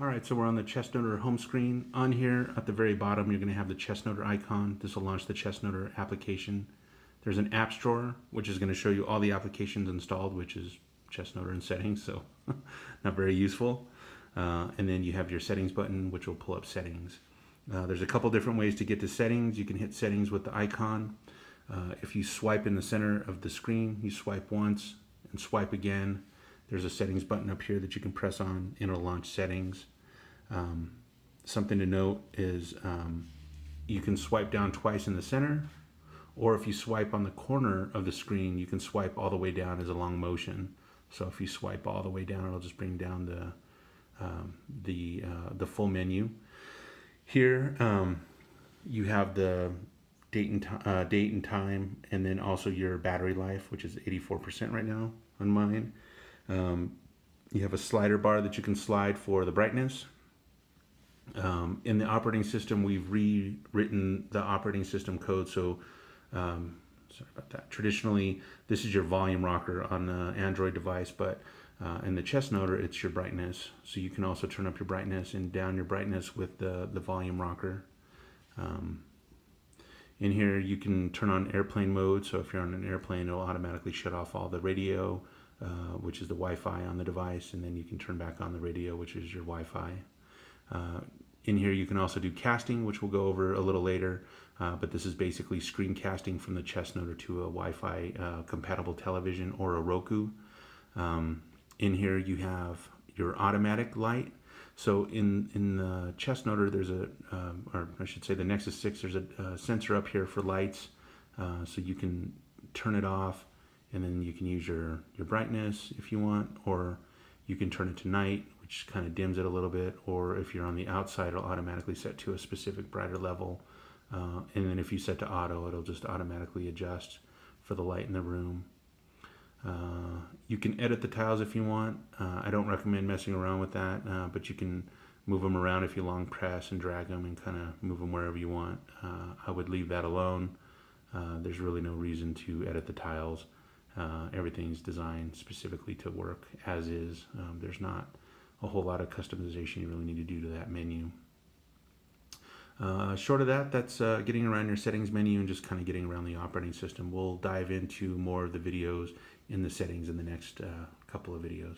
Alright, so we're on the ChessNoteR home screen. On here at the very bottom you're going to have the ChessNoteR icon. This will launch the ChessNoteR application. There's an apps drawer which is going to show you all the applications installed, which is ChessNoteR and settings, so not very useful. And then you have your settings button which will pull up settings. There's a couple different ways to get to settings. You can hit settings with the icon. If you swipe in the center of the screen, you swipe once and swipe again. There's a settings button up here that you can press on and it'll launch settings. Something to note is you can swipe down twice in the center, or if you swipe on the corner of the screen, you can swipe all the way down as a long motion. So if you swipe all the way down, it'll just bring down the full menu. Here you have the date and time, and then also your battery life, which is 84% right now on mine. You have a slider bar that you can slide for the brightness. In the operating system, we've rewritten the operating system code. So, sorry about that. Traditionally, this is your volume rocker on the Android device, but in the ChessNoteR, it's your brightness. So you can also turn up your brightness and down your brightness with the volume rocker. In here, you can turn on airplane mode. So if you're on an airplane, it'll automatically shut off all the radio, which is the Wi-Fi on the device, and then you can turn back on the radio, which is your Wi-Fi. In here you can also do casting, which we'll go over a little later, but this is basically screen casting from the ChessNoteR to a Wi-Fi compatible television or a Roku. In here you have your automatic light. So in the ChessNoteR there's or I should say the Nexus 6, there's a sensor up here for lights, so you can turn it off and then you can use your brightness if you want, or you can turn it to night, which kind of dims it a little bit, or if you're on the outside, it'll automatically set to a specific brighter level. And then if you set to auto, it'll just automatically adjust for the light in the room. You can edit the tiles if you want. I don't recommend messing around with that, but you can move them around if you long press and drag them and kind of move them wherever you want. I would leave that alone. There's really no reason to edit the tiles. Everything's designed specifically to work as is. There's not a whole lot of customization you really need to do to that menu. Short of that, that's getting around your settings menu and just kind of getting around the operating system. We'll dive into more of the videos in the settings in the next couple of videos.